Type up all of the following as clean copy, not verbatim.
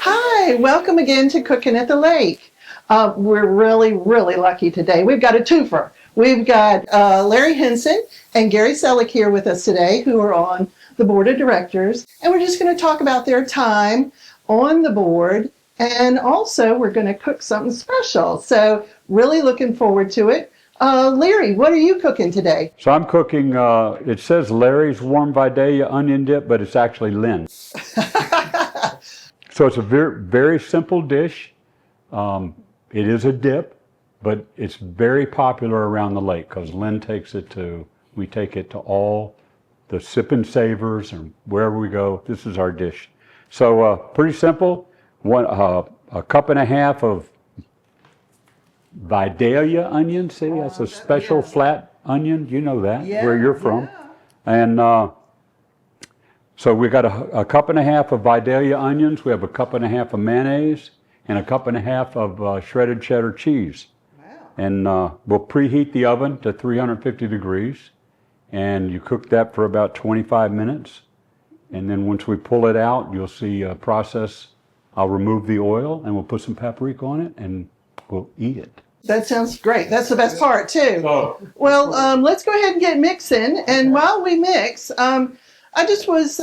Hi, welcome again to Cooking at the Lake. We're really lucky today. We've got a twofer. We've got Larry Henson and Gary Selleck here with us today, who are on the board of directors. And we're just going to talk about their time on the board. And also, we're going to cook something special. So really looking forward to it. Larry, what are you cooking today? So I'm cooking, it says Larry's warm Vidalia onion dip, but it's actually Lynn. So it's a very simple dish. It is a dip, but it's very popular around the lake because Lynn we take it to all the sip and savers and wherever we go. This is our dish. So pretty simple. A cup and a half of Vidalia onion. See, that's a special flat onion. You know that, where you're from. And so we got a cup and a half of Vidalia onions. We have a cup and a half of mayonnaise and a cup and a half of shredded cheddar cheese. Wow. And we'll preheat the oven to 350 degrees. And you cook that for about 25 minutes. And then once we pull it out, you'll see a process. I'll remove the oil and we'll put some paprika on it and we'll eat it. That sounds great. That's the best part too. Well, let's go ahead and get mixing. And while we mix, I just was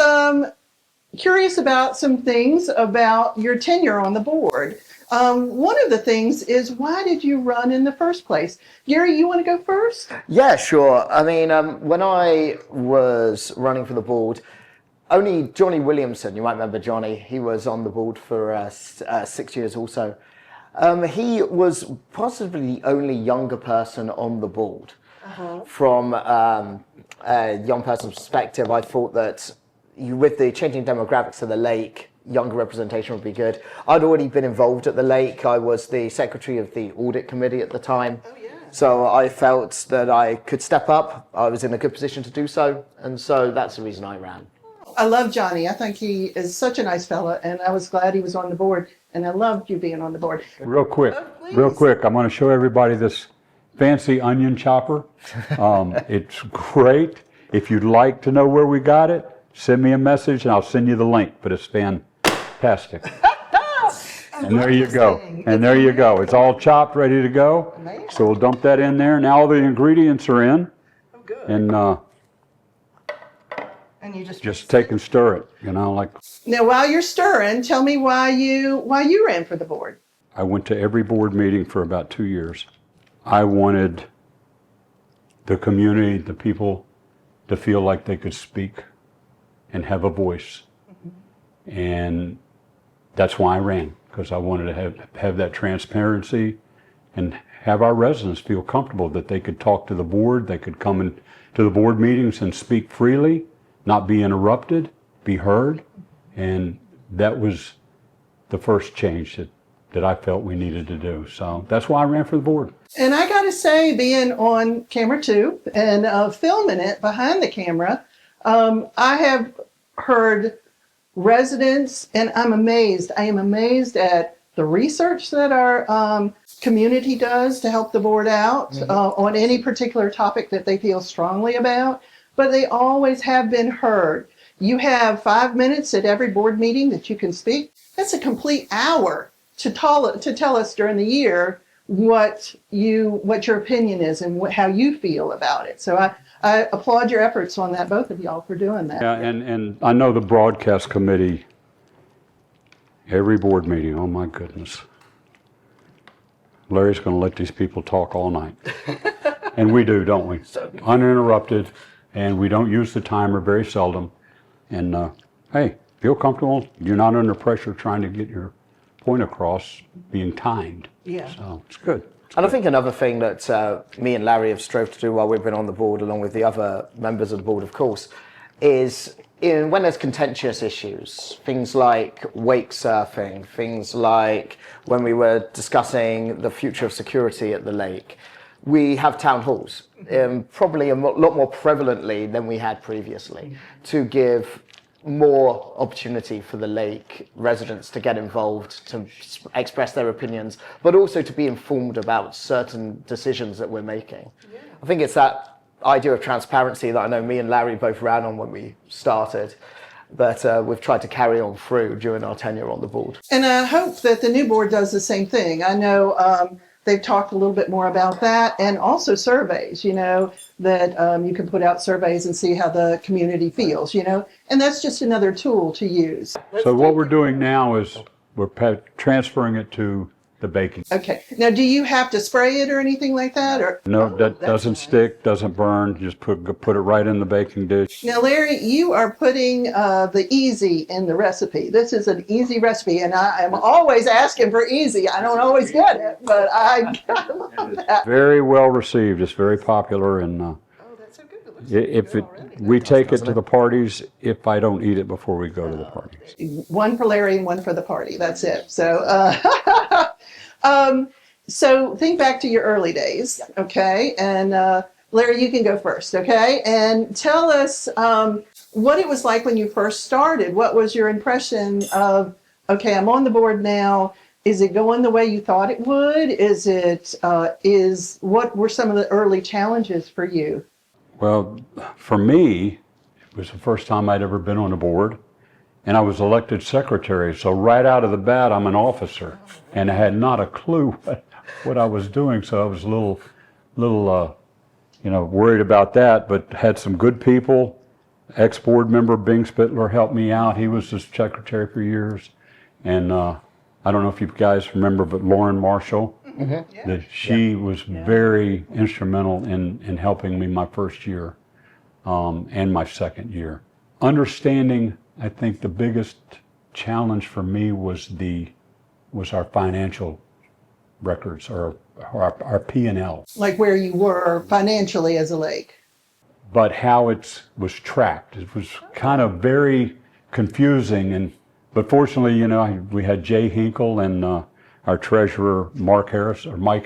curious about some things about your tenure on the board. One of the things is, why did you run in the first place? Gary, you want to go first? Yeah, sure. I mean, when I was running for the board, only Johnny Williamson, you might remember Johnny, he was on the board for 6 years also. He was possibly the only younger person on the board. From a young person's perspective, I thought that with the changing demographics of the lake, younger representation would be good. I'd already been involved at the lake. I was the secretary of the audit committee at the time. So I felt that I could step up. I was in a good position to do so. And so that's the reason I ran. I love Johnny. I think he is such a nice fella, and I was glad he was on the board, and I loved you being on the board. Real quick, I'm going to show everybody this fancy onion chopper. It's great. If you'd like to know where we got it, send me a message and I'll send you the link, but it's fantastic. And there you go. And there you go. It's all chopped, ready to go. Amazing. So we'll dump that in there. Now all the ingredients are in. Oh, good. And you just take and stir it, like. Now, while you're stirring, tell me why you ran for the board. I went to every board meeting for about 2 years. I wanted the community, the people, to feel like they could speak and have a voice. And that's why I ran, because I wanted to have that transparency and have our residents feel comfortable that they could talk to the board, they could come in to the board meetings and speak freely, not be interrupted, be heard. And that was the first change that I felt we needed to do. So that's why I ran for the board. And I got to say, being on camera too and filming it behind the camera, I have heard residents, and I'm amazed. I am amazed at the research that our community does to help the board out on any particular topic that they feel strongly about. But they always have been heard. You have 5 minutes at every board meeting that you can speak. That's a complete hour to tell us during the year what your opinion is and how you feel about it. So I applaud your efforts on that, both of y'all, for doing that. Yeah, and I know the broadcast committee, every board meeting, oh my goodness. Larry's going to let these people talk all night. And we do, don't we? Uninterrupted. And we don't use the timer very seldom. And hey, feel comfortable. You're not under pressure trying to get your point across, being timed. Yeah. So it's good. And I think another thing that me and Larry have strove to do while we've been on the board, along with the other members of the board, of course, is when there's contentious issues, things like wake surfing, things like when we were discussing the future of security at the lake, we have town halls, probably a lot more prevalently than we had previously, to give more opportunity for the lake residents to get involved, to express their opinions, but also to be informed about certain decisions that we're making. Yeah. I think it's that idea of transparency that I know me and Larry both ran on when we started, that we've tried to carry on through during our tenure on the board. And I hope that the new board does the same thing. I know they've talked a little bit more about that, and also surveys, that you can put out surveys and see how the community feels, and that's just another tool to use. So what we're doing now is we're transferring it to the baking. Okay. Now, do you have to spray it or anything like that? Or No, that doesn't stick, doesn't burn. Just put it right in the baking dish. Now, Larry, you are putting the easy in the recipe. This is an easy recipe, and I am always asking for easy. I don't always get it, but I love that. Very well received. It's very popular, and Oh, that's so good. It looks so if good it, already. we take it to the parties if I don't eat it before we go to the parties. One for Larry and one for the party. That's it. So, so think back to your early days, okay? And Larry, you can go first, okay? And tell us what it was like when you first started. What was your impression of, okay, I'm on the board now. Is it going the way you thought it would? What were some of the early challenges for you? Well, for me, it was the first time I'd ever been on a board, and I was elected secretary. So right out of the bat, I'm an officer, and I had not a clue what I was doing. So I was a little, worried about that. But had some good people. Ex-board member Bing Spittler helped me out. He was the secretary for years, and I don't know if you guys remember, but Lauren Marshall. Mm-hmm. She was very instrumental in helping me my first year and my second year. Understanding, I think the biggest challenge for me was our financial records, or our P&L. Like where you were financially as a lake. But how it was tracked. It was kind of very confusing, but fortunately, we had Jay Hinkle and our treasurer, Mike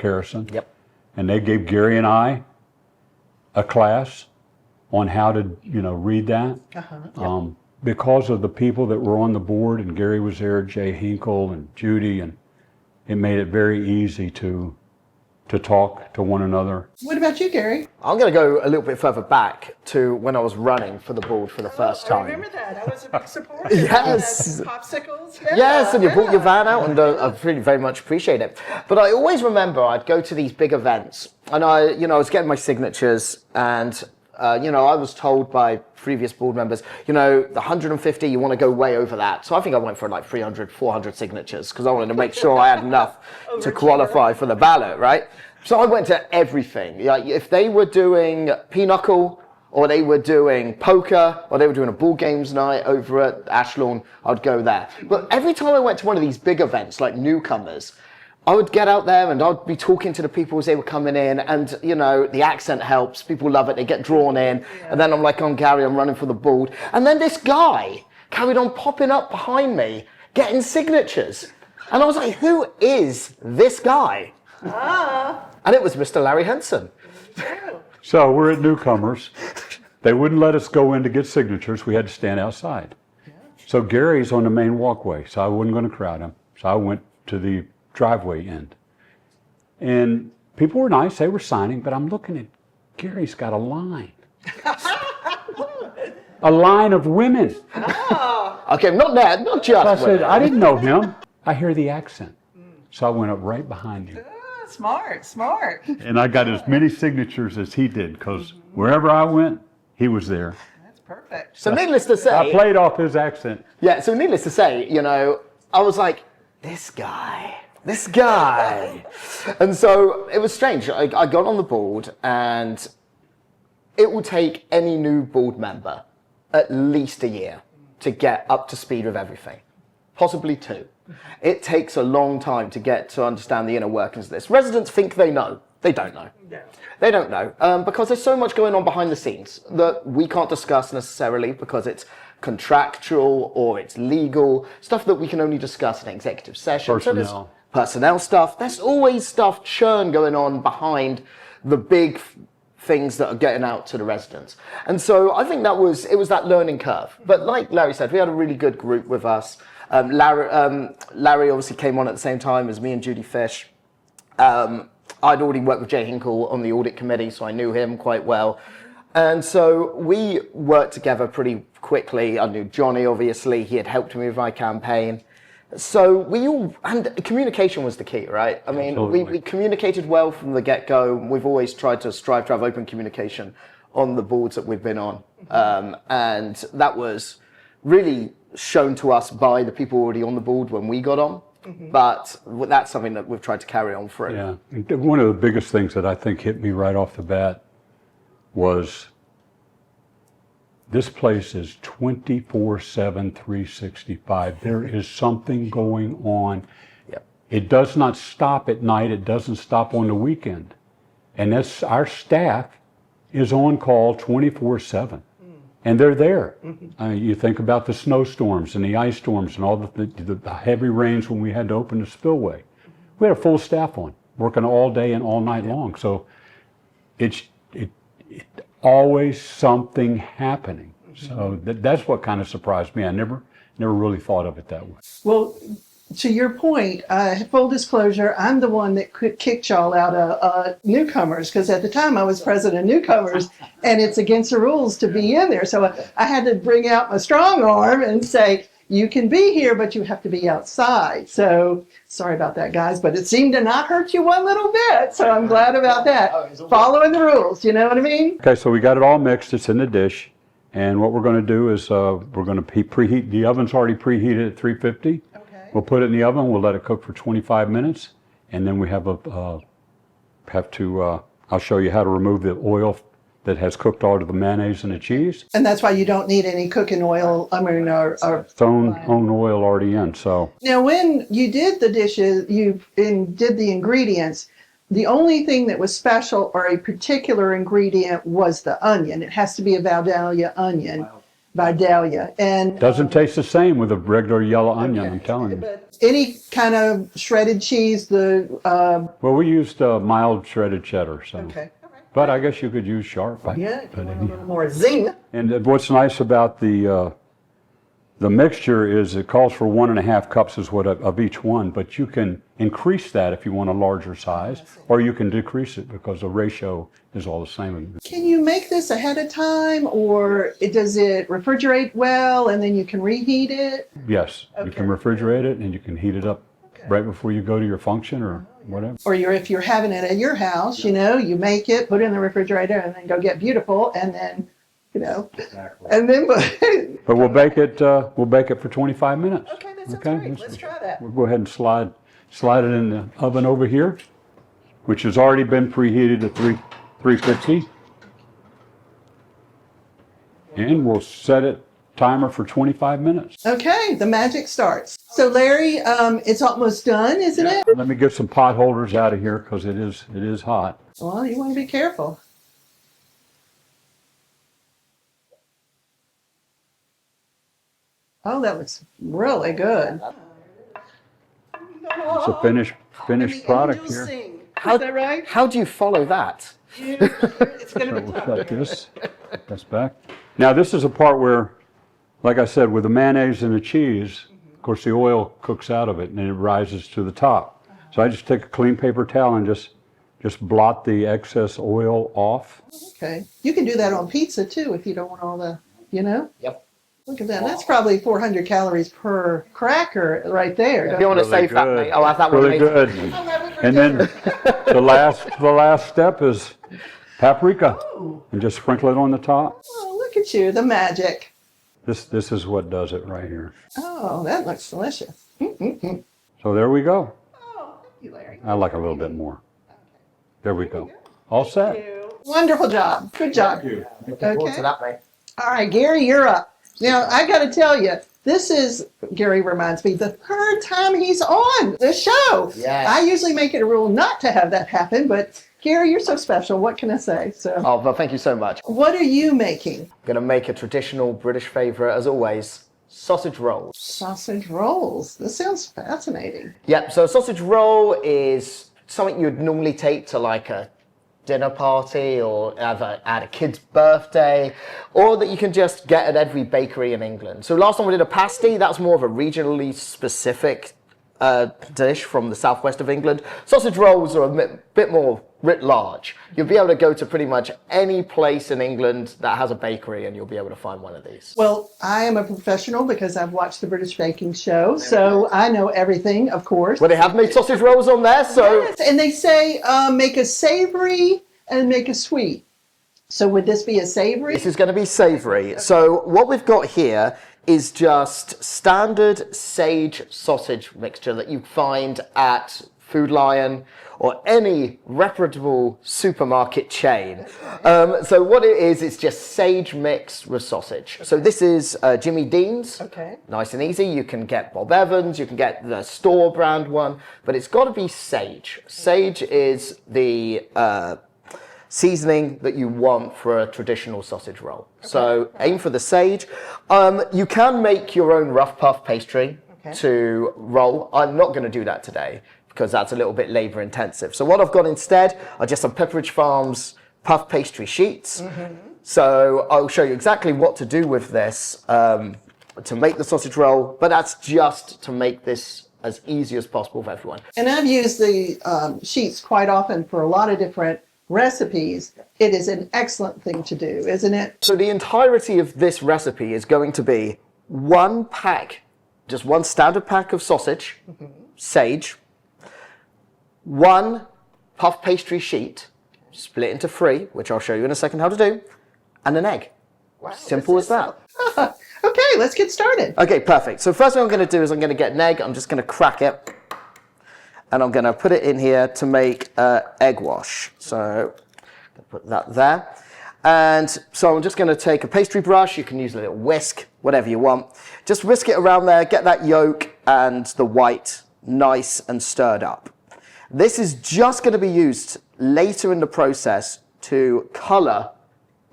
Harrison. Yep. And they gave Gary and I a class on how to, read that. Because of the people that were on the board, and Gary was there, Jay Hinkle and Judy, and it made it very easy to talk to one another. What about you, Gary? I'm going to go a little bit further back to when I was running for the board for the first time. I remember that. I was a big supporter. Yes. Popsicles. Yes, and you brought your van out, and I really very much appreciate it. But I always remember I'd go to these big events, and I was getting my signatures, and I was told by previous board members, the 150, you want to go way over that. So I think I went for like 300, 400 signatures because I wanted to make sure I had enough to qualify for the ballot, right? So I went to everything. Like if they were doing pinochle, or they were doing poker, or they were doing a ball games night over at Ashlawn, I'd go there. But every time I went to one of these big events, like newcomers, I would get out there and I'd be talking to the people as they were coming in, and the accent helps, people love it, they get drawn in, and then I'm like, I'm Gary, I'm running for the board. And then this guy carried on popping up behind me, getting signatures. And I was like, who is this guy? And it was Mr. Larry Henson. So we're at newcomers. They wouldn't let us go in to get signatures. We had to stand outside. So Gary's on the main walkway, so I wasn't going to crowd him. So I went to the driveway end. And people were nice, they were signing, but I'm looking at Gary's got a line. A line of women. Okay, not that, not just I said, women. I didn't know him. I hear the accent. So I went up right behind him. Smart. And I got as many signatures as he did, because wherever I went, he was there. That's perfect. So needless to say, I played off his accent. yeah, so needless to say, I was like, this guy. And so it was strange. I got on the board, and it will take any new board member at least a year to get up to speed with everything, possibly 2. It takes a long time to get to understand the inner workings of this. Residents think they know. They don't know. No. They don't know because there's so much going on behind the scenes that we can't discuss necessarily because it's contractual or it's legal, stuff that we can only discuss in executive session. Personnel. So personnel stuff. There's always stuff churn going on behind the big things that are getting out to the residents. And so I think it was that learning curve. But like Larry said, we had a really good group with us. Larry obviously came on at the same time as me and Judy Fish. I'd already worked with Jay Hinkle on the audit committee, so I knew him quite well. And so we worked together pretty quickly. I knew Johnny, obviously. He had helped me with my campaign. So and communication was the key, right? I mean, we communicated well from the get-go. We've always tried to strive to have open communication on the boards that we've been on. And that was really shown to us by the people already on the board when we got on. But that's something that we've tried to carry on through. Yeah, one of the biggest things that I think hit me right off the bat was this place is 24/7, 365. There is something going on. Yep. It does not stop at night. It doesn't stop on the weekend. And that's our staff is on call 24/7. And they're there. You think about the snowstorms and the ice storms and all the heavy rains when we had to open the spillway. We had a full staff on, working all day and all night long. So it's always something happening. So that's what kind of surprised me. I never really thought of it that way. Well, to your point, full disclosure, I'm the one that kicked y'all out of newcomers, because at the time I was president of newcomers, and it's against the rules to be in there. So I had to bring out my strong arm and say, you can be here, but you have to be outside. So sorry about that, guys, but it seemed to not hurt you one little bit. So I'm glad about that. Following the rules, you know what I mean? Okay, so we got it all mixed. It's in the dish. And what we're going to do is we're going to preheat. The oven's already preheated at 350. We'll put it in the oven. We'll let it cook for 25 minutes, and then we I'll show you how to remove the oil that has cooked out of the mayonnaise and the cheese. And that's why you don't need any cooking oil. Its own oil already in. So now, when you did the dishes, did the ingredients. The only thing that was special or a particular ingredient was the onion. It has to be a Vidalia onion. Vidalia. And doesn't taste the same with a regular yellow onion, I'm telling you. But any kind of shredded cheese, well, we used mild shredded cheddar, so. Okay. But I guess you could use sharp. Yeah, a little more zing. And what's nice about the mixture is it calls for 1.5 cups of each one, but you can increase that if you want a larger size, or you can decrease it because the ratio is all the same. Can you make this ahead of time, or does it refrigerate well and then you can reheat it? Yes, you can refrigerate it and you can heat it up right before you go to your function or whatever. Or if you're having it at your house, you make it, put it in the refrigerator, and then go get beautiful, and then exactly. And then but we'll bake it for 25 minutes. Okay, that sounds great. Let's try that. We'll go ahead and slide it in the oven over here, which has already been preheated at 350. And we'll set it timer for 25 minutes. Okay, the magic starts. So Larry, it's almost done, isn't it? Let me get some pot holders out of here because it is hot. Well, you want to be careful. Oh, that looks really good. It's a finished product here. Is that right? How do you follow that? It's going to be We'll set this back. Now this is a part where, like I said, with the mayonnaise and the cheese, of course the oil cooks out of it and it rises to the top. So I just take a clean paper towel and just blot the excess oil off. Okay. You can do that on pizza too if you don't want all the, Yep. Look at that. That's probably 400 calories per cracker right there. If you want to save that, mate, I'll have that one. Really good. And then the last step is paprika, and just sprinkle it on the top. Oh, look at you, the magic. This is what does it right here. Oh, that looks delicious. So there we go. Oh, thank you, Larry. I like a little bit more. There we go. All set. Wonderful job. Good job. Looking forward to that, mate. All right, Gary, you're up. Now, I got to tell you, Gary reminds me, the third time he's on the show. Yes. I usually make it a rule not to have that happen, but Gary, you're so special. What can I say? Oh, well, thank you so much. What are you making? I'm going to make a traditional British favourite, as always, sausage rolls. Sausage rolls. This sounds fascinating. Yep, so a sausage roll is something you'd normally take to like a dinner party or at a kid's birthday, or that you can just get at every bakery in England. So last time we did a pasty, that's more of a regionally specific dish from the southwest of England. Sausage rolls are a bit more writ large. You'll be able to go to pretty much any place in England that has a bakery and you'll be able to find one of these. Well, I am a professional because I've watched the British Baking Show, so I know everything, of course. Well, they have made sausage rolls on there, so... Yes, and they say make a savory and make a sweet. So would this be a savory? This is going to be savory. So what we've got here is just standard sage sausage mixture that you find at Food Lion or any reputable supermarket chain. So what it is, it's just sage mixed with sausage. So this is Jimmy Dean's. Okay. Nice and easy. You can get Bob Evans, you can get the store brand one, but it's got to be sage. Sage is the seasoning that you want for a traditional sausage roll. Okay. So aim for the sage. You can make your own rough puff pastry to roll. I'm not going to do that today because that's a little bit labor intensive. So what I've got instead are just some Pepperidge Farms puff pastry sheets. So I'll show you exactly what to do with this to make the sausage roll, but that's just to make this as easy as possible for everyone. And I've used the sheets quite often for a lot of different recipes. It is an excellent thing to do, isn't it? So the entirety of this recipe is going to be one pack, just one standard pack of sausage, sage, one puff pastry sheet, split into 3, which I'll show you in a second how to do, and an egg. Wow, simple as that. Okay, let's get started. Okay, perfect. So first thing I'm going to do is I'm going to get an egg. I'm just going to crack it. And I'm going to put it in here to make egg wash. So put that there. And so I'm just going to take a pastry brush. You can use a little whisk, whatever you want. Just whisk it around there, get that yolk and the white nice and stirred up. This is just going to be used later in the process to colour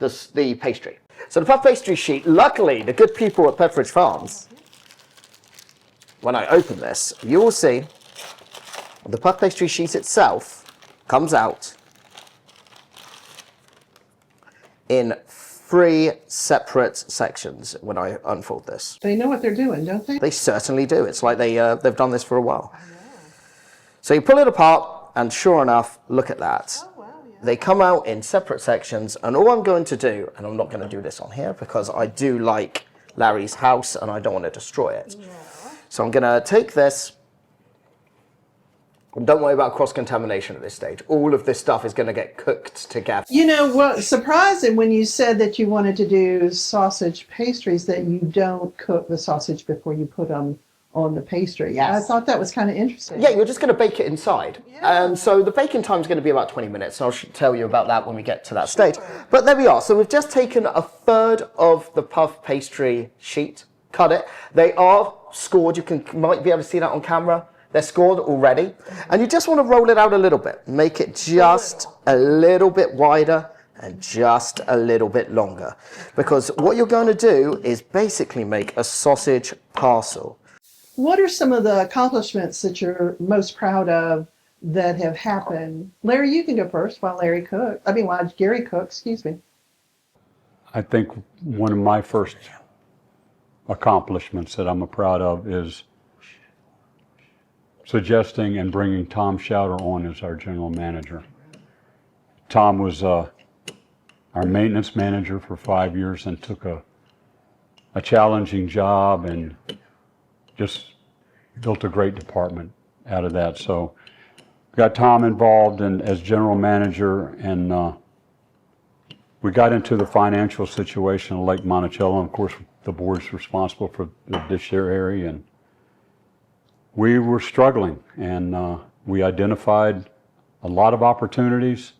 the pastry. So the puff pastry sheet, luckily, the good people at Pepperidge Farms, when I open this, you will see the puff pastry sheet itself comes out in 3 separate sections when I unfold this. They know what they're doing, don't they? They certainly do. It's like they've done this for a while. So you pull it apart, and sure enough, look at that. Oh, wow, yeah. They come out in separate sections, and all I'm going to do, and I'm not going to do this on here because I do like Larry's house and I don't want to destroy it. Yeah. So I'm going to take this. Don't worry about cross-contamination at this stage. All of this stuff is going to get cooked together. You know what, surprising when you said that you wanted to do sausage pastries that you don't cook the sausage before you put them on the pastry. Yes. I thought that was kind of interesting. Yeah, you're just going to bake it inside. Yeah. So the baking time is going to be about 20 minutes. I'll tell you about that when we get to that stage. But there we are. So we've just taken a third of the puff pastry sheet, cut it. They are scored. You might be able to see that on camera. They're scored already. And you just want to roll it out a little bit. Make it just a little bit wider and just a little bit longer. Because what you're going to do is basically make a sausage parcel. What are some of the accomplishments that you're most proud of that have happened? Larry, you can go first while Gary cooks, excuse me. I think one of my first accomplishments that I'm proud of is suggesting and bringing Tom Schauder on as our general manager. Tom was our maintenance manager for 5 years and took a challenging job and just built a great department out of that. So got Tom involved as general manager, and we got into the financial situation of Lake Monticello. Of course, the board's responsible for the dish area, and we were struggling, and we identified a lot of opportunities,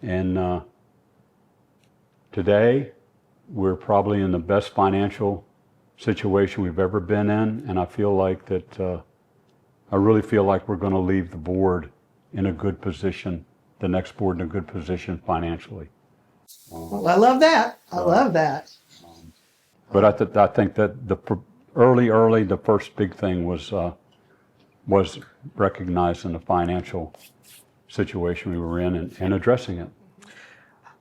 and today we're probably in the best financial situation we've ever been in, and I feel like that I really feel like we're going to leave the board in a good position, the next board in a good position financially. Well, I love that. I love that. But I think that the early, the first big thing was recognizing the financial situation we were in and addressing it.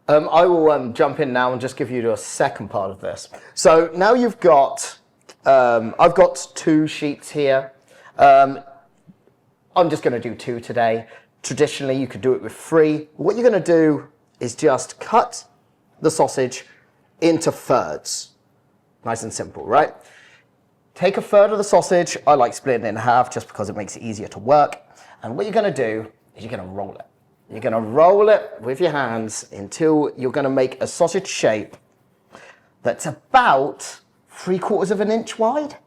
I will jump in now and just give you a second part of this. So now you've got, I've got 2 sheets here. I'm just going to do 2 today. Traditionally, you could do it with 3. What you're going to do is just cut the sausage into thirds. Nice and simple, right? Take a third of the sausage. I like splitting it in half just because it makes it easier to work. And what you're going to do is you're going to roll it. You're going to roll it with your hands until you're going to make a sausage shape that's about 3/4 of an inch wide.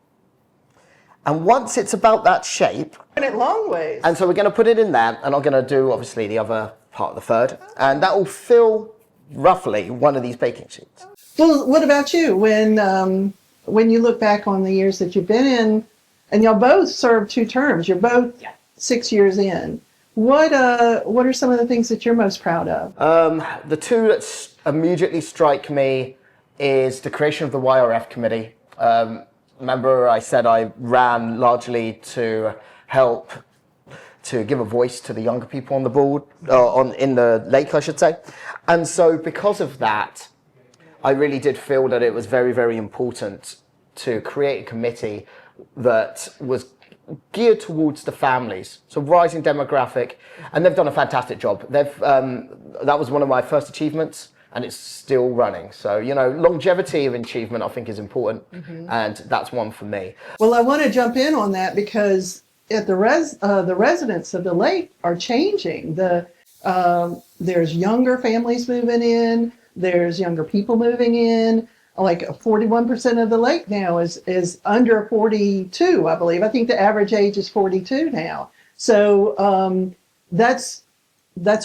And once it's about that shape, And it long ways. and so we're going to put it in there, and I'm going to do obviously the other part of the third, and that will fill roughly one of these baking sheets. Well, what about you? When you look back on the years that you've been in, and y'all both served 2 terms, you're both 6 years in. What are some of the things that you're most proud of? The 2 that immediately strike me is the creation of the YRF committee. Remember I said I ran largely to help to give a voice to the younger people on the board, in the lake, I should say. And so because of that, I really did feel that it was very, very important to create a committee that was geared towards the families. So rising demographic, and they've done a fantastic job. That was one of my first achievements, and it's still running. So, longevity of achievement I think is important, and that's one for me. Well, I want to jump in on that because at the residents of the lake are changing. There's younger families moving in. There's younger people moving in. Like 41% of the lake now is under 42, I believe. I think the average age is 42 now. So that's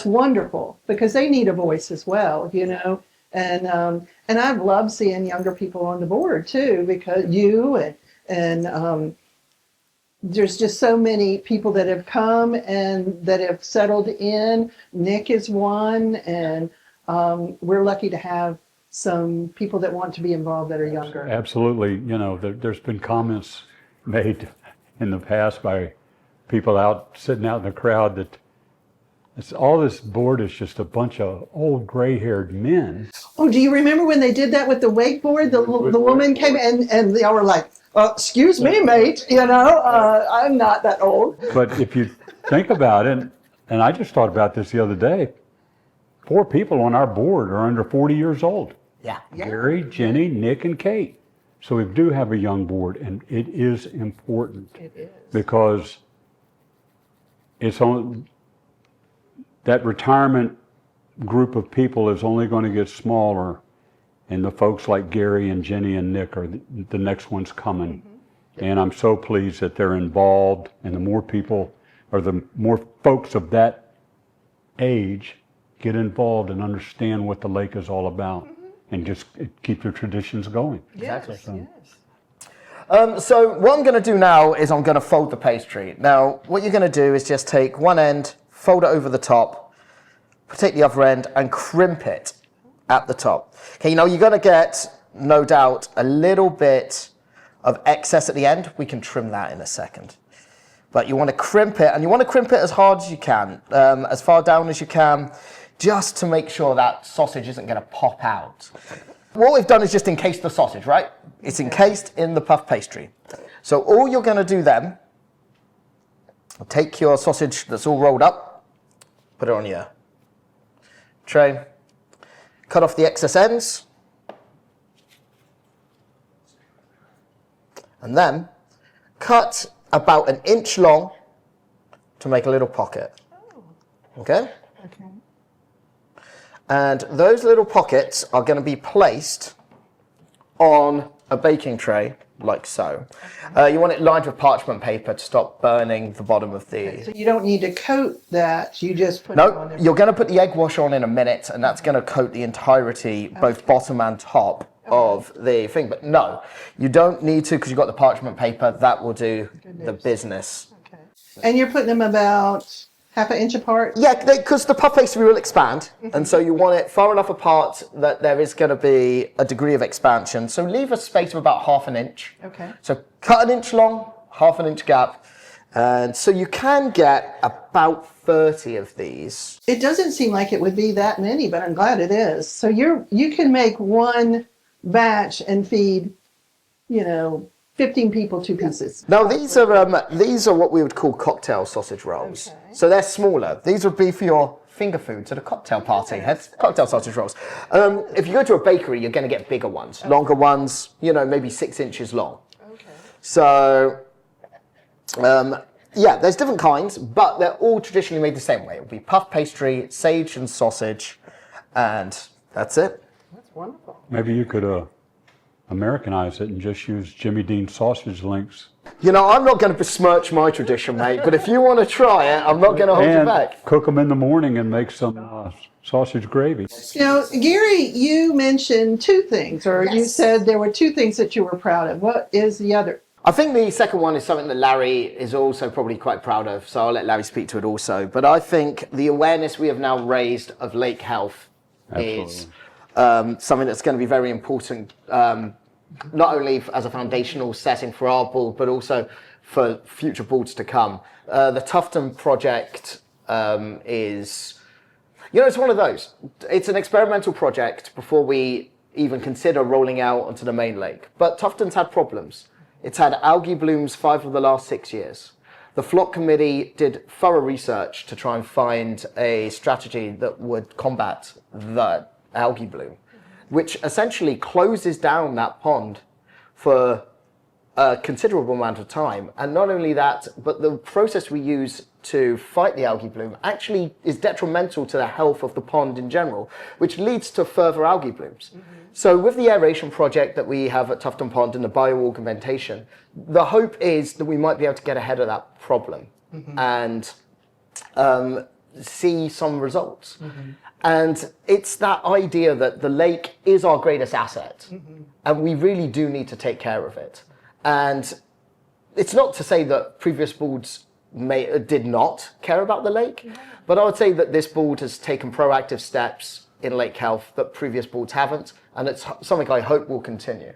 wonderful because they need a voice as well, And I've loved seeing younger people on the board too, because there's just so many people that have come and that have settled in. Nick is one, and we're lucky to have some people that want to be involved that are younger. Absolutely. There's been comments made in the past by people sitting out in the crowd that all this board is just a bunch of old gray-haired men. Oh, do you remember when they did that with the wakeboard? The woman came and they all were like, excuse me, mate, I'm not that old. But if you think about it, and I just thought about this the other day, 4 people on our board are under 40 years old. Yeah. Gary, Jenny, Nick, and Kate. So we do have a young board, and it is important. It is. Because it's on that retirement group of people is only going to get smaller, and the folks like Gary and Jenny and Nick are the next ones coming. And I'm so pleased that they're involved, and the more people or the more folks of that age get involved and understand what the lake is all about, and just keep the traditions going. Yes, Exactly. yes. So what I'm going to do now is I'm going to fold the pastry. Now, what you're going to do is just take one end, fold it over the top, take the other end and crimp it at the top. Okay, you're going to get, no doubt, a little bit of excess at the end. We can trim that in a second. But you want to crimp it, and you want to crimp it as hard as you can, as far down as you can, just to make sure that sausage isn't going to pop out. What we've done is just encase the sausage, right? It's encased in the puff pastry. So all you're going to do then, take your sausage that's all rolled up, put it on your tray, cut off the excess ends, and then cut about 1 inch long to make a little pocket. Okay? Okay. And those little pockets are going to be placed on a baking tray, like so. You want it lined with parchment paper to stop burning the bottom of the... So you don't need to coat that, you just put it on there. You're going to put the egg wash on in a minute, and that's going to coat the entirety, both bottom and top of the thing. But no, you don't need to, because you've got the parchment paper. That will do the business. Okay. And you're putting them about half an inch apart? Yeah, because the puff pastry will expand, and so you want it far enough apart that there is going to be a degree of expansion. So leave a space of about half an inch. Okay. So cut 1 inch long, half an inch gap, and so you can get about 30 of these. It doesn't seem like it would be that many, but I'm glad it is. So you can make one batch and feed, 15 people, 2 pieces. Now these are what we would call cocktail sausage rolls. Okay. So they're smaller. These would be for your finger foods at a cocktail party. That's cocktail sausage rolls. If you go to a bakery, you're going to get bigger ones, longer ones. Maybe 6 inches long. Okay. So yeah, there's different kinds, but they're all traditionally made the same way. It'll be puff pastry, sage and sausage, and that's it. That's wonderful. Maybe you could Americanize it and just use Jimmy Dean sausage links. I'm not going to besmirch my tradition, mate, but if you want to try it, I'm not going to hold you back. Cook them in the morning and make some sausage gravy. Gary, you mentioned 2 things, or you said there were 2 things that you were proud of. What is the other? I think the second one is something that Larry is also probably quite proud of, so I'll let Larry speak to it also. But I think the awareness we have now raised of lake health is something that's going to be very important, not only as a foundational setting for our board, but also for future boards to come. The Tufton project is, it's one of those. It's an experimental project before we even consider rolling out onto the main lake. But Tufton's had problems. It's had algae blooms 5 of the last 6 years. The flock committee did thorough research to try and find a strategy that would combat the algae bloom, which essentially closes down that pond for a considerable amount of time. And not only that, but the process we use to fight the algae bloom actually is detrimental to the health of the pond in general, which leads to further algae blooms. So with the aeration project that we have at Tufton Pond and the bioaugmentation, the hope is that we might be able to get ahead of that problem and see some results. And it's that idea that the lake is our greatest asset, and we really do need to take care of it. And it's not to say that previous boards did not care about the lake, but I would say that this board has taken proactive steps in lake health that previous boards haven't, and it's something I hope will continue.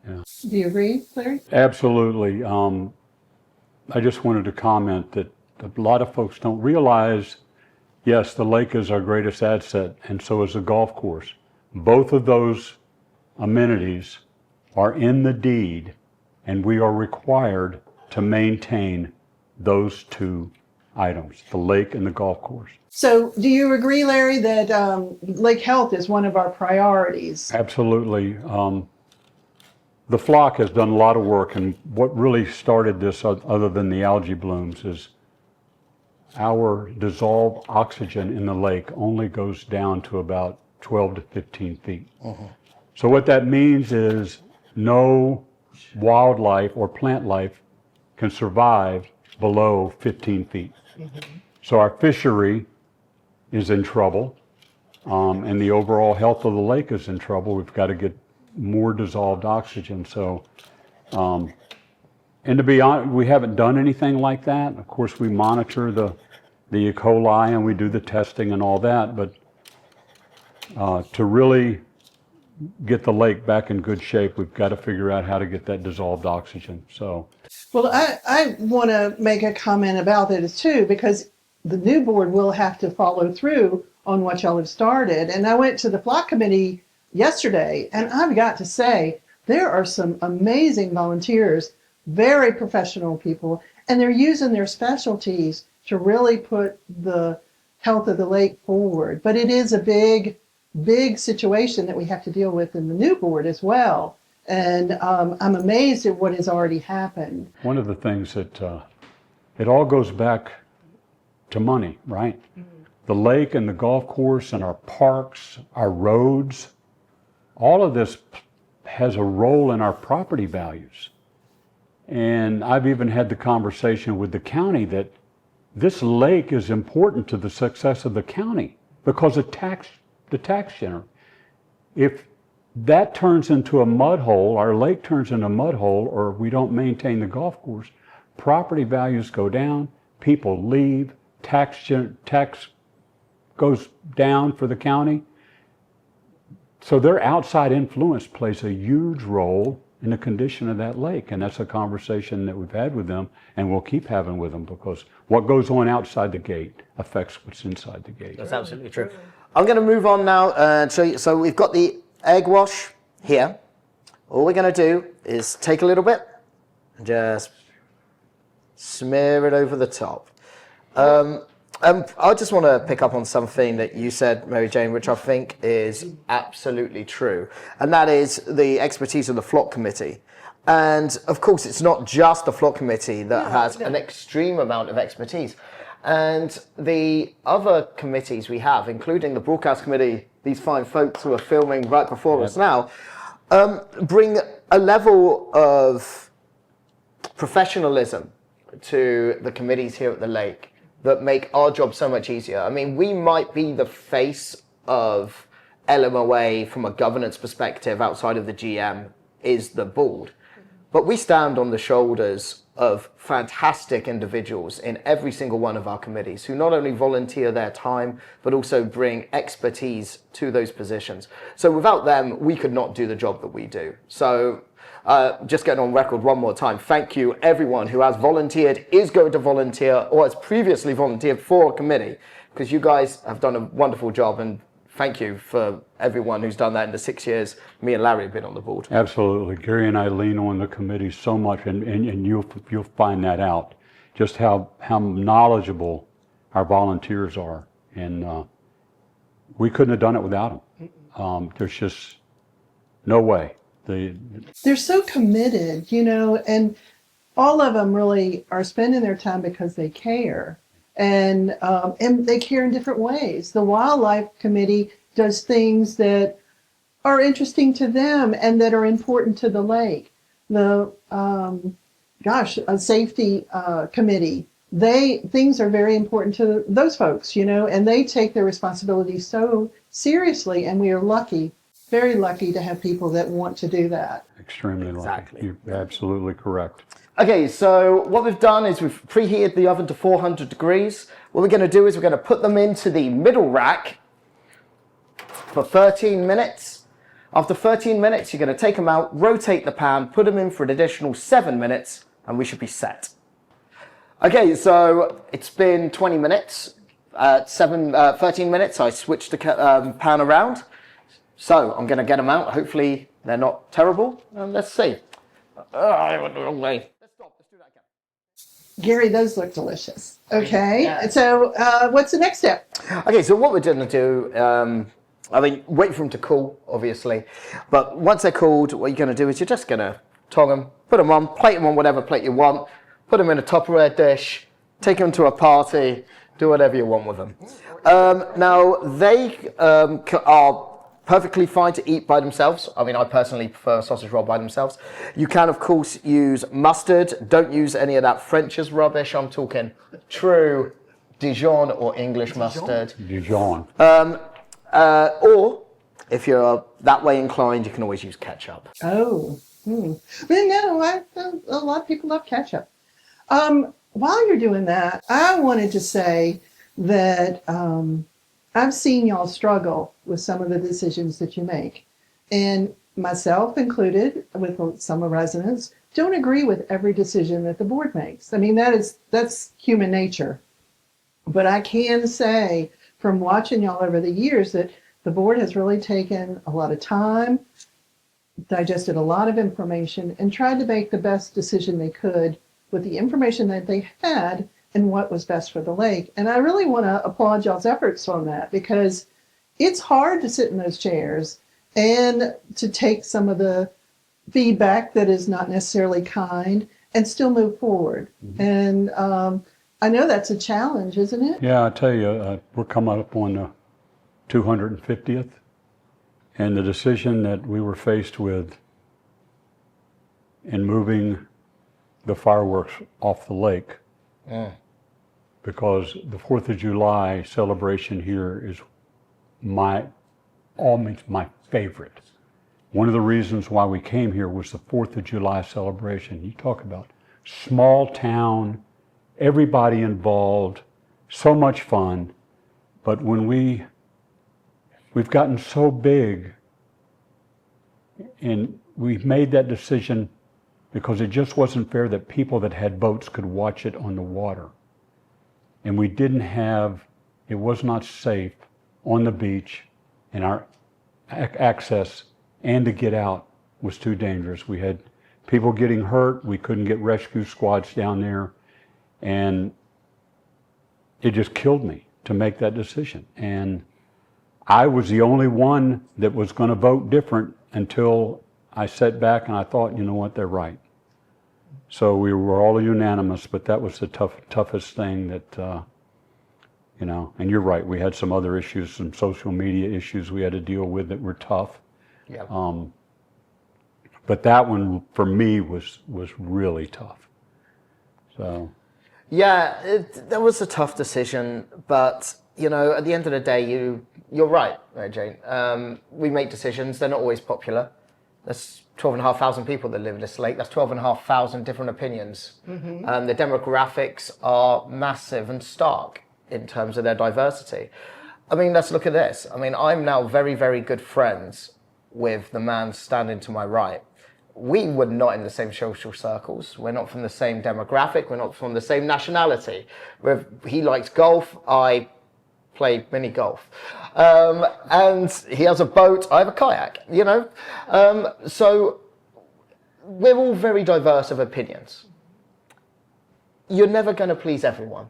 Yeah. Do you agree, Larry? Absolutely. I just wanted to comment that a lot of folks don't realize, yes, the lake is our greatest asset, and so is the golf course. Both of those amenities are in the deed, and we are required to maintain those 2 items, the lake and the golf course. So do you agree, Larry, that lake health is one of our priorities? Absolutely. The flock has done a lot of work, and what really started this, other than the algae blooms, is our dissolved oxygen in the lake only goes down to about 12 to 15 feet. So what that means is no wildlife or plant life can survive below 15 feet. So our fishery is in trouble, and the overall health of the lake is in trouble. We've got to get more dissolved oxygen. So, and to be honest, we haven't done anything like that. Of course, we monitor the E. coli and we do the testing and all that, but to really get the lake back in good shape, we've got to figure out how to get that dissolved oxygen. So, well, I want to make a comment about that too, because the new board will have to follow through on what y'all have started. And I went to the flock committee yesterday, and I've got to say, there are some amazing volunteers, very professional people, and they're using their specialties to really put the health of the lake forward. But it is a big situation that we have to deal with in the new board as well. And I'm amazed at what has already happened. one of the things that it all goes back to money, right? The lake and the golf course and our parks, our roads, all of this has a role in our property values. And I've even had the conversation with the county that this lake is important to the success of the county because of the tax generation. If that turns into a mud hole, our lake turns into a mud hole, or we don't maintain the golf course, property values go down, people leave, tax goes down for the county. So their outside influence plays a huge role in the condition of that lake. And that's a conversation that we've had with them and we'll keep having with them, because what goes on outside the gate affects what's inside the gate. That's absolutely true. I'm going to move on now and show you. So we've got the egg wash here. All we're going to do is take a little bit Just smear it over the top. I just want to pick up on something that you said, Mary Jane, which I think is absolutely true, and that is the expertise of the flock committee. And of course, it's not just the flock committee that has an extreme amount of expertise. And the other committees we have, including the broadcast committee, these fine folks who are filming right before us now, bring a level of professionalism to the committees here at the Lake that make our job so much easier. I mean, we might be the face of LMOA from a governance perspective outside of the GM is the board. But we stand on the shoulders of fantastic individuals in every single one of our committees who not only volunteer their time, but also bring expertise to those positions. So without them, we could not do the job that we do. So just getting on record one more time, thank you everyone who has volunteered, is going to volunteer, or has previously volunteered for a committee, because you guys have done a wonderful job, and thank you for everyone who's done that in the 6 years me and Larry have been on the board. Absolutely. Gary and I lean on the committee so much, and you'll find that out, just how knowledgeable our volunteers are. And we couldn't have done it without them. There's just no way. They're so committed, you know, and all of them really are spending their time because they care. And they care in different ways. The wildlife committee does things that are interesting to them and that are important to the lake. The a safety committee, things are very important to those folks, you know, and they take their responsibility so seriously. And we are lucky, very lucky, to have people that want to do that. Extremely lucky. Exactly. You're absolutely correct. Okay, so what we've done is we've preheated the oven to 400 degrees. What we're going to do is we're going to put them into the middle rack for 13 minutes. After 13 minutes, you're going to take them out, rotate the pan, put them in for an additional 7 minutes, and we should be set. Okay, so it's been 20 minutes. 13 minutes, I switched the pan around. So I'm going to get them out. Hopefully they're not terrible. Let's see. I went the wrong way. Let's stop. Let's do that again. Gary, those look delicious. Okay, Yeah. so what's the next step? Okay, so what we're going to do, wait for them to cool, obviously. But once they're cooled, what you're going to do is you're just going to tong them, put them on, plate them on whatever plate you want, put them in a Tupperware dish, take them to a party, do whatever you want with them. Now, they are perfectly fine to eat by themselves. I mean, I personally prefer a sausage roll by themselves. You can, of course, use mustard. Don't use any of that French's rubbish. I'm talking true Dijon or English mustard. Dijon. Or, if you're that way inclined, you can always use ketchup. Oh, but no, a lot of people love ketchup. While you're doing that, I wanted to say that I've seen y'all struggle with some of the decisions that you make. And myself included, with some residents, don't agree with every decision that the board makes. I mean, that's human nature. But I can say from watching y'all over the years that the board has really taken a lot of time, digested a lot of information, and tried to make the best decision they could with the information that they had and what was best for the lake. And I really want to applaud y'all's efforts on that, because it's hard to sit in those chairs and to take some of the feedback that is not necessarily kind and still move forward. Mm-hmm. And I know that's a challenge, isn't it? Yeah, I tell you, we're coming up on the 250th, and the decision that we were faced with in moving the fireworks off the lake, because the 4th of July celebration here is almost my favorite. One of the reasons why we came here was the 4th of July celebration. You talk about small town, everybody involved, so much fun. But when we've gotten so big, and we've made that decision because it just wasn't fair that people that had boats could watch it on the water. And we didn't have, it was not safe on the beach, and our access and to get out was too dangerous. We had people getting hurt. We couldn't get rescue squads down there. And it just killed me to make that decision. And I was the only one that was going to vote different until I sat back and I thought, you know what, they're right. So we were all unanimous, but that was the toughest thing that, you know, and you're right, we had some other issues, some social media issues we had to deal with that were tough. Yeah. But that one for me was really tough. So. Yeah, that was a tough decision, but you know, at the end of the day, you're right, Jane. We make decisions; they're not always popular. There's 12,500 people that live in this lake. That's 12,500 different opinions. Mm-hmm. The demographics are massive and stark in terms of their diversity. I mean, let's look at this. I mean, I'm now very, very good friends with the man standing to my right. We were not in the same social circles. We're not from the same demographic. We're not from the same nationality. He likes golf. I play mini golf. And he has a boat. I have a kayak, you know. So we're all very diverse of opinions. You're never going to please everyone.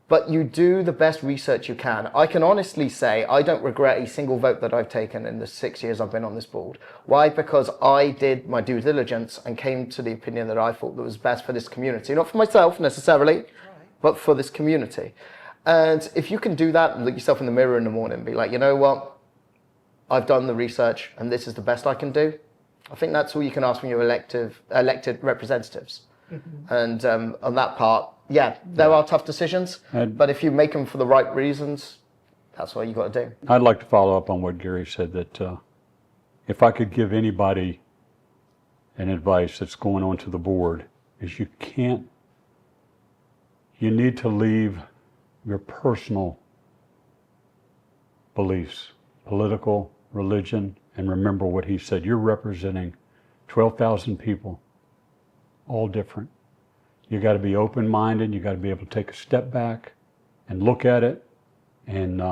But you do the best research you can. I can honestly say I don't regret a single vote that I've taken in the 6 years I've been on this board. Why? Because I did my due diligence and came to the opinion that I thought that was best for this community. Not for myself necessarily, but for this community. And if you can do that and look yourself in the mirror in the morning and be like, you know what? I've done the research and this is the best I can do. I think that's all you can ask from your elected representatives. Mm-hmm. And on that part, yeah, there are tough decisions, but if you make them for the right reasons, that's what you got to do. I'd like to follow up on what Gary said, that if I could give anybody an advice that's going on to the board, is you need to leave your personal beliefs, political, religion, and remember what he said. You're representing 12,000 people, all different. You got to be open-minded. You got to be able to take a step back and look at it and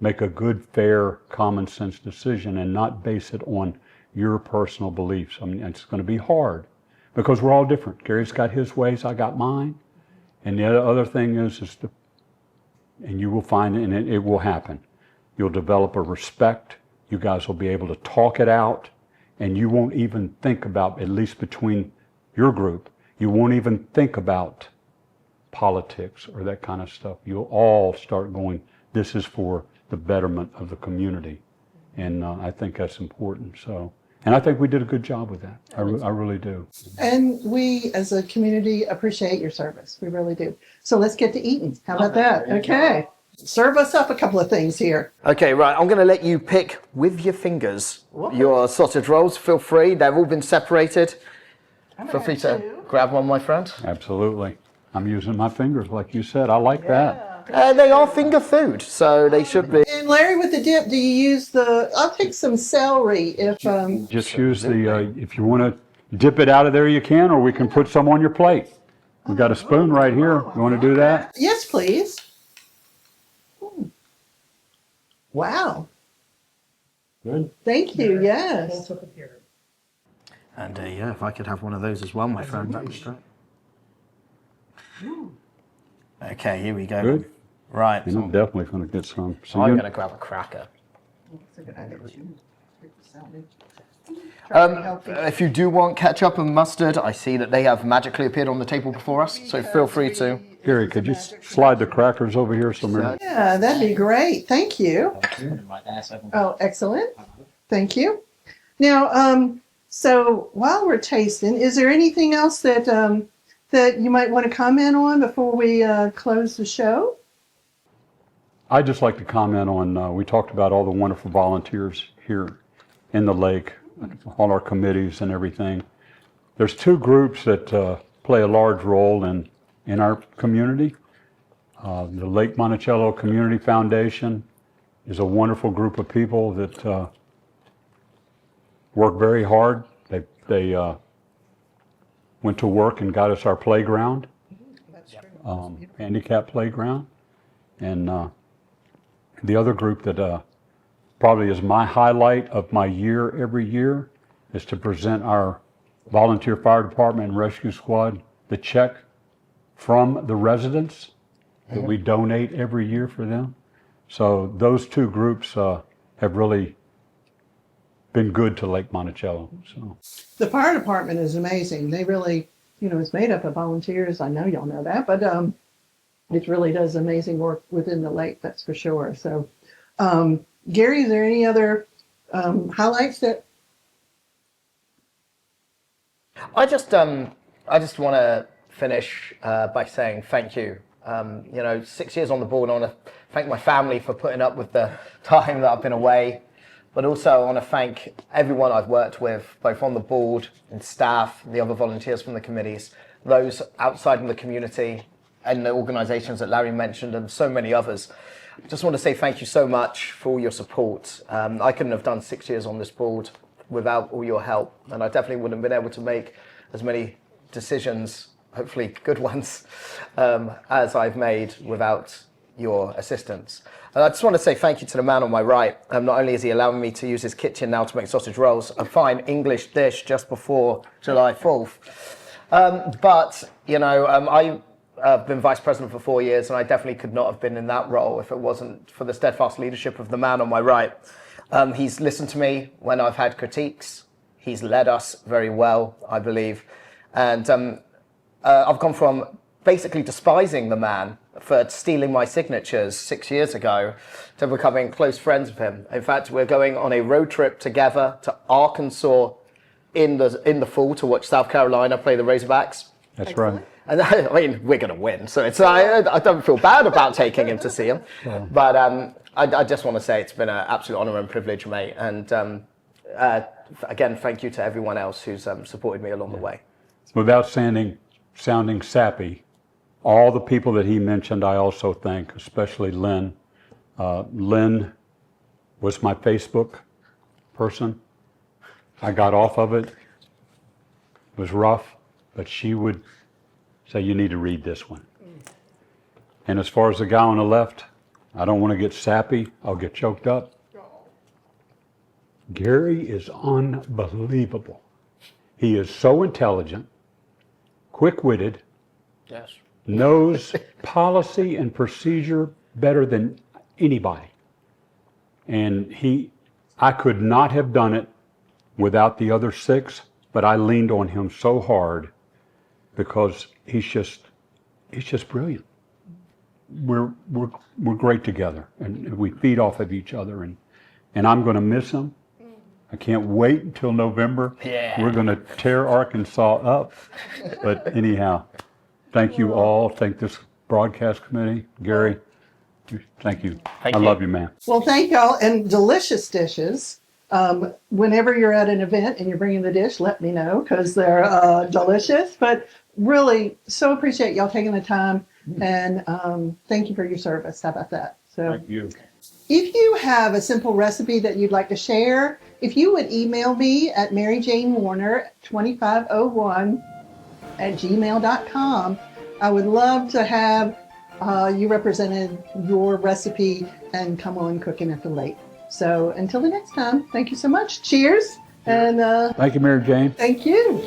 make a good, fair, common sense decision and not base it on your personal beliefs. I mean, it's going to be hard because we're all different. Gary's got his ways, I got mine. And the other thing is and you will find it, and it will happen. You'll develop a respect. You guys will be able to talk it out, and you won't even think about, at least between your group, you won't even think about politics or that kind of stuff. You'll all start going, this is for the betterment of the community. And I think that's important. So, and I think we did a good job with that. I really do. And we, as a community, appreciate your service. We really do. So let's get to eating. How about that? Okay. Serve us up a couple of things here. Okay, right. I'm going to let you pick with your fingers your sausage rolls. Feel free. They've all been separated. Feel free to grab one, my friend. Absolutely. I'm using my fingers like you said. I like that. They are finger food, so they should be. And Larry, with the dip, do you use I'll take some celery if... Just use if you want to dip it out of there, you can, or we can put some on your plate. We've got a spoon right here. You want to do that? Yes, please. Wow. Good. Thank you, yes. And yeah, if I could have one of those as well, my friend, that would be great. Okay, here we go. Good. Right. I'm definitely going to get some. So I'm going to grab a cracker. If you do want ketchup and mustard, I see that they have magically appeared on the table before us, so feel free to. Gary, could you slide the crackers over here somewhere? Yeah, that'd be great. Thank you. Oh, excellent. Thank you. Now, so while we're tasting, is there anything else that that you might want to comment on before we close the show? I'd just like to comment on, we talked about all the wonderful volunteers here in the lake, all our committees and everything. There's two groups that play a large role in our community. The Lake Monticello Community Foundation is a wonderful group of people that work very hard. They went to work and got us our playground, handicap playground. And the other group that probably is my highlight of my year every year is to present our volunteer fire department and rescue squad, the check from the residents that we donate every year for them. So those two groups have really been good to Lake Monticello. So The fire department is amazing. They really, it's made up of volunteers. I know y'all know that, but it really does amazing work within the lake, that's for sure. So, Gary, is there any other highlights that? I just want to finish by saying thank you. 6 years on the board, I want to thank my family for putting up with the time that I've been away, but also I want to thank everyone I've worked with, both on the board and staff, the other volunteers from the committees, those outside in the community and the organisations that Larry mentioned, and so many others. I just want to say thank you so much for all your support. I couldn't have done 6 years on this board without all your help, and I definitely wouldn't have been able to make as many decisions, hopefully good ones, as I've made without your assistance. And I just want to say thank you to the man on my right. Not only is he allowing me to use his kitchen now to make sausage rolls, a fine English dish just before July 4th. I've been vice president for 4 years, and I definitely could not have been in that role if it wasn't for the steadfast leadership of the man on my right. He's listened to me when I've had critiques. He's led us very well, I believe. And I've gone from basically despising the man for stealing my signatures 6 years ago to becoming close friends with him. In fact, we're going on a road trip together to Arkansas in the fall to watch South Carolina play the Razorbacks. that's right. And I mean, we're going to win, so I don't feel bad about taking him to see him. Yeah. But I just want to say it's been an absolute honour and privilege, mate. And again, thank you to everyone else who's supported me along the way. Without sounding sappy, all the people that he mentioned, I also thank, especially Lynn. Lynn was my Facebook person. I got off of it. It was rough, but she would say, you need to read this one. And as far as the guy on the left, I don't want to get sappy. I'll get choked up. Gary is unbelievable. He is so intelligent, quick-witted, yes, knows policy and procedure better than anybody. And I could not have done it without the other six, but I leaned on him so hard because he's just brilliant. We're great together, and we feed off of each other, and I'm going to miss him. I can't wait until November. Yeah. We're going to tear Arkansas up. But anyhow, thank you all. Thank this broadcast committee. Gary, thank you. I love you, man. Well, thank y'all, and delicious dishes. Whenever you're at an event and you're bringing the dish, let me know, because they're delicious. But really, so appreciate y'all taking the time, and thank you for your service. How about that? So, Thank you. if you have a simple recipe that you'd like to share, if you would email me at maryjanewarner2501@gmail.com, I would love to have you represented your recipe and come on Cooking at the Lake. So until the next time, thank you so much. Cheers. And Thank you, Mary Jane. thank you.